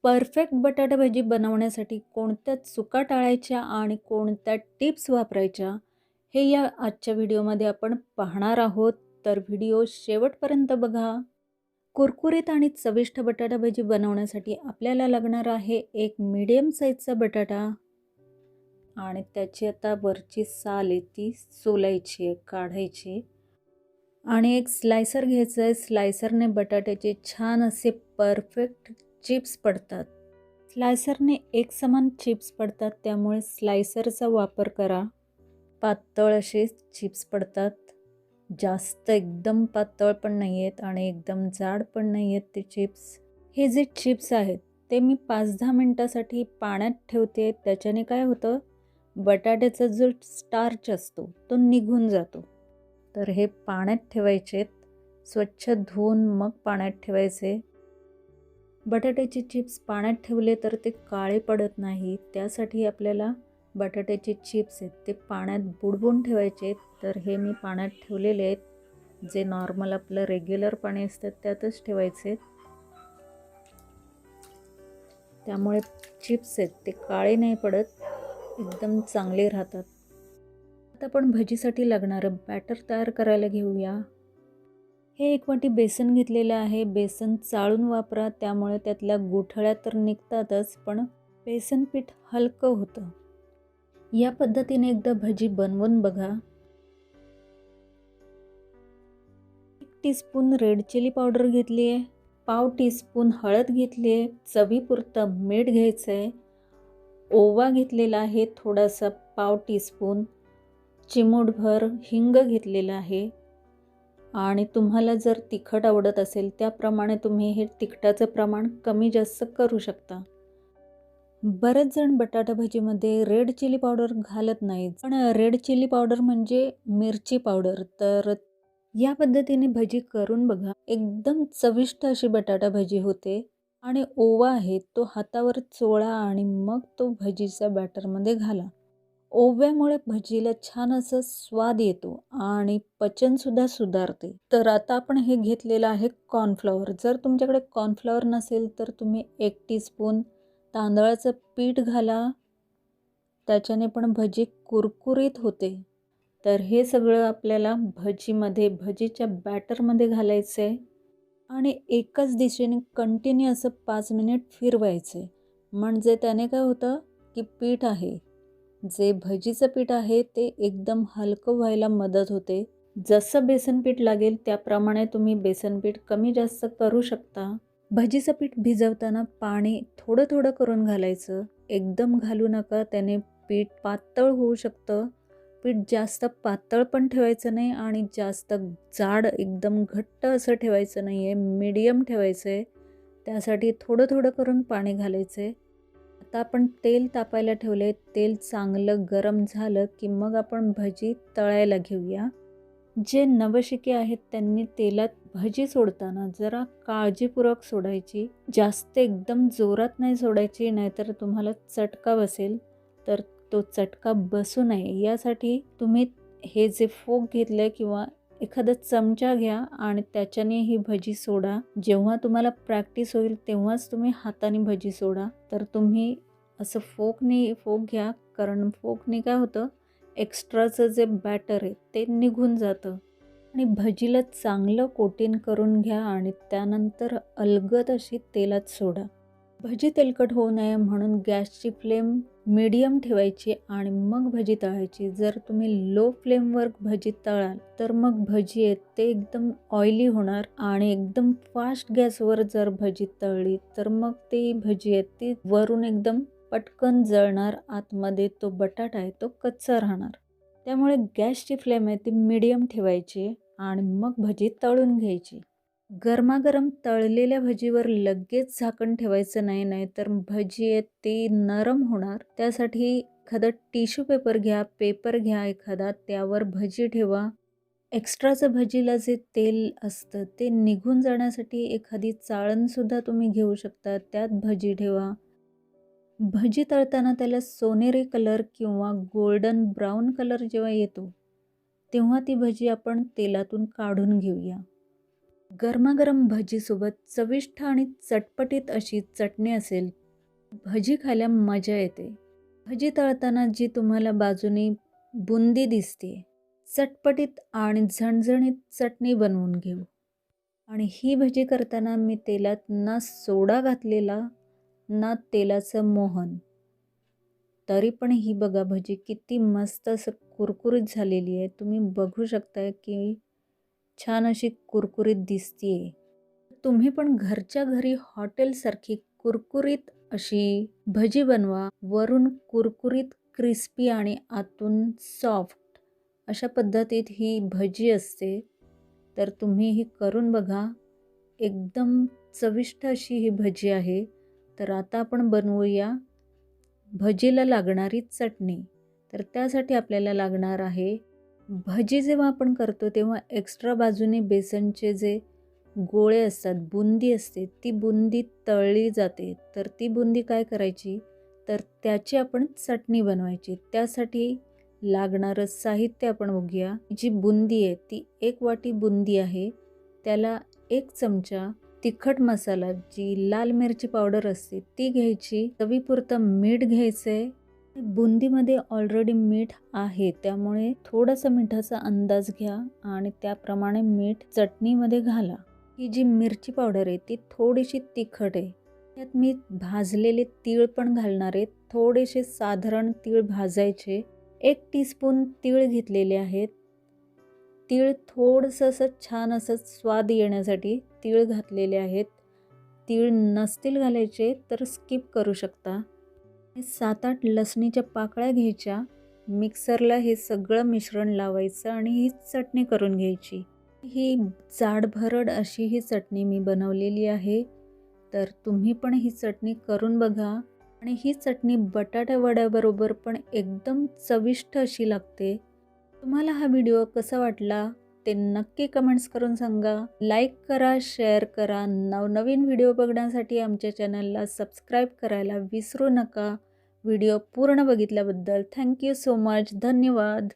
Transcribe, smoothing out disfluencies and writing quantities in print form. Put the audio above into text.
Perfect बटाटा भजी बनवण्यासाठी कोणत्या चुका टाळायच्या आणि कोणत्या टिप्स वापरायच्या हे या आजच्या व्हिडिओमध्ये आपण पाहणार आहोत. तर व्हिडिओ शेवटपर्यंत बघा. कुरकुरीत आणि चविष्ट बटाटा भजी बनवण्यासाठी आपल्याला लागणार आहे एक मीडियम साईजचा बटाटा आणि त्याची आता वरची साल आहे ती सोलायची आहे, काढायची आणि एक स्लायसर घ्यायचं आहे. स्लायसरने बटाट्याचे छान असे परफेक्ट चिप्स पडतात. स्लायसरने एक समान चिप्स पडतात, त्यामुळे स्लायसरचा वापर करा. पातळ असे चिप्स पडतात. जास्त एकदम पातळ पण नाही आहेत आणि एकदम जाड पण नाही आहेत ते चिप्स. हे जे चिप्स आहेत ते मी 5-10 मिनटासाठी पाण्यात ठेवते. त्याच्याने काय होतं, बटाट्याचा जो स्टार्च असतो तो निघून जातो. तर हे पाण्यात ठेवायचे, स्वच्छ धुवून मग पाण्यात ठेवायचे. बटाट्याचे चिप्स पाण्यात ठेवले तर ते काळे पडत नाही, त्यासाठी आपल्याला बटाट्याचे चिप्स आहेत ते पाण्यात बुडवून ठेवायचे. तर हे मी पाण्यात ठेवलेले आहेत, जे नॉर्मल आपलं रेग्युलर पाणी असतं त्यातच ठेवायचे. त्यामुळे चिप्स आहेत ते काळे नाही पडत, एकदम चांगले राहतात. आता आपण भजीसाठी लागणारं बॅटर तयार करायला घेऊया. हे 1 वाटी बेसन घेतलेलं आहे. बेसन चाळून वापरा, त्यामुळे त्यातल्या गुठळ्या तर निघतातच, पण बेसन पीठ हलकं होतं. या पद्धतीने एकदा भजी बनवून बघा. 1 टीस्पून रेड चिली पावडर घेतली आहे, पाव टीस्पून हळद घेतली आहे, चवीपुरतं मीठ घ्यायचं आहे, ओवा घेतलेला आहे थोडासा पाव टीस्पून, चिमूटभर हिंग घेतलेला आहे आणि तुम्हाला जर तिखट आवडत असेल त्याप्रमाणे तुम्ही हे तिखटाचं प्रमाण कमी जास्त करू शकता. बरेच जण बटाटा भजीमध्ये रेड चिली पावडर घालत नाहीत, पण रेड चिली पावडर म्हणजे मिरची पावडर. तर या पद्धतीने भजी करून बघा, एकदम चविष्ट अशी बटाटा भजी होते. आणि ओवा आहे तो हातावर चोळा आणि मग तो भजीच्या बॅटरमध्ये घाला. ओव्यामुळे भजीला छान असं स्वाद येतो आणि पचनसुद्धा सुधारते. तर आता आपण हे घेतलेलं आहे कॉर्नफ्लॉवर. जर तुमच्याकडे कॉर्नफ्लॉवर नसेल तर तुम्ही 1 टीस्पून तांदळाचं पीठ घाला, त्याच्याने पण भजी कुरकुरीत होते. तर हे सगळं आपल्याला भजीच्या बॅटरमध्ये घालायचं आहे आणि एकाच दिशेने कंटिन्यू असं 5 मिनिट फिरवायचे. म्हणजे त्याने काय होतं की पीठ आहे, जे भजीचं पीठ आहे ते एकदम हलकं व्हायला मदत होते. जसं बेसन पीठ लागेल त्याप्रमाणे तुम्ही बेसन पीठ कमी जास्त करू शकता. भजीचं पीठ भिजवताना पाणी थोडं थोडं करून घालायचं, एकदम घालू नका, त्याने पीठ पातळ होऊ शकतं. पीठ जास्त पातळ पण ठेवायचं नाही आणि जास्त जाड एकदम घट्ट असं ठेवायचं नाही आहे, मीडियम ठेवायचं आहे. त्यासाठी थोडं थोडं करून पाणी घालायचं आहे. आता आपण तेल तापायला ठेवले, तेल चांगलं गरम झालं की मग आपण भजी तळायला घेऊया. जे नवशिके आहेत त्यांनी तेलात भजी सोडताना जरा काळजीपूर्वक सोडायची, जास्त एकदम जोरात नाही सोडायची, नाहीतर तुम्हाला चटका बसेल. तर तो चटका बसू नये यासाठी तुम्ही हे जे फोक घेतलं किंवा एखादा चमचा घ्या आणि त्याच्याने ही भजी सोडा. जेव्हा तुम्हाला प्रॅक्टिस होईल तेव्हाच तुम्ही हाताने भजी सोडा. तर तुम्ही असं फोक घ्या, कारण फोकने काय होतं, एक्स्ट्राचं जे बॅटर आहे ते निघून जातं. आणि भजीला चांगलं कोटिंग करून घ्या आणि त्यानंतर अलगद अशी तेलात सोडा. भजी तेलकट होऊ नये म्हणून गॅसची फ्लेम मीडियम ठेवायची आणि मग भजी तळायची. जर तुम्ही लो फ्लेमवर भजी तळाल तर मग भजी आहेत ते एकदम ऑइली होणार आणि एकदम फास्ट गॅसवर जर भजी तळली तर मग ती भजी आहेत ती वरून एकदम पटकन जळणार, आतमध्ये तो बटाटा आहे तो कच्चा राहणार. त्यामुळे गॅसची फ्लेम आहे ती मीडियम ठेवायची आणि मग भजी तळून घ्यायची. गरमागरम तळलेल्या भजीवर लगेच झाकण ठेवायचं नाही, नाहीतर भजी आहे ती नरम होणार. त्यासाठी एखादा टिश्यू पेपर घ्या एखादा, त्यावर भजी ठेवा. एक्स्ट्राचं भजीला जे तेल असतं ते निघून जाण्यासाठी एखादी चाळणसुद्धा तुम्ही घेऊ शकता, त्यात भजी ठेवा. भजी तळताना त्याला सोनेरी कलर किंवा गोल्डन ब्राऊन कलर जेव्हा येतो तेव्हा ती भजी आपण तेलातून काढून घेऊया. गरमागरम भजीसोबत चविष्ट आणि चटपटीत अशी चटणी असेल, भजी खायला मजा येते. भजी तळताना जी तुम्हाला बाजूनी बुंदी दिसते, चटपटीत आणि झणझणीत चटणी बनवून घेऊ. आणि ही भजी करताना मी तेलात ना सोडा घातलेला ना तेलाचं मोहन. तरी पण ही बघा भजी किती मस्त असं कुरकुरीत झालेली आहे. तुम्ही बघू शकताय की छान अशी कुरकुरीत दिसतीये. तुम्ही पण घरच्या घरी हॉटेलसारखी कुरकुरीत अशी भजी बनवा. वरून कुरकुरीत क्रिस्पी आणि आतून सॉफ्ट अशा पद्धतीत ही भजी असते. तर तुम्ही ही करून बघा. एकदम चविष्ट अशी ही भजी आहे. तर आता आपण बनवूया भजीला लागणारी चटणी. तर त्यासाठी आपल्याला लागणार आहे, भजी जेव्हा आपण करतो तेव्हा एक्स्ट्रा बाजूने बेसनचे जे गोळे असतात, बुंदी असते, ती बुंदी तळली जाते. तर ती बुंदी काय करायची, तर त्याची आपण चटणी बनवायची. त्यासाठी लागणारं साहित्य आपण बघूया. जी बुंदी आहे ती 1 वाटी बुंदी आहे. त्याला 1 चमचा तिखट मसाला, जी लाल मिरची पावडर असते ती घ्यायची. चवीपुरतं मीठ घ्यायचं आहे. बुंदीमध्ये ऑलरेडी मीठ आहे, त्यामुळे थोडासा मिठाचा अंदाज घ्या आणि त्याप्रमाणे मीठ चटणीमध्ये घाला. ही जी मिरची पावडर आहे ती थोडीशी तिखट आहे. त्यात मी भाजलेले तीळ पण घालणार आहे. थोडेसे साधारण तीळ भाजायचे. 1 टीस्पून तीळ घेतलेले आहेत. तीळ थोडंसं असं छान असं स्वाद येण्यासाठी तीळ घातलेले आहेत. तीळ नसतील घालायचे तर स्किप करू शकता. 7-8 लसणीच्या पाकळ्या घ्यायच्या. मिक्सरला हे सगळं मिश्रण लावायचं आणि ही चटणी करून घ्यायची. ही जाडभरड अशी ही चटणी मी बनवलेली आहे. तर तुम्ही पण ही चटणी करून बघा. आणि ही चटणी बटाटा वड्याबरोबर पण एकदम चविष्ट अशी लागते. तुम्हाला हा व्हिडिओ कसा वाटला ते नक्की कमेंट्स करून सांगा. लाईक करा, शेअर करा. नवनवीन व्हिडिओ बघण्यासाठी आमच्या चॅनलला सबस्क्राईब करायला विसरू नका. व्हिडिओ पूर्ण बघितल्याबद्दल थँक्यू सो मच. धन्यवाद.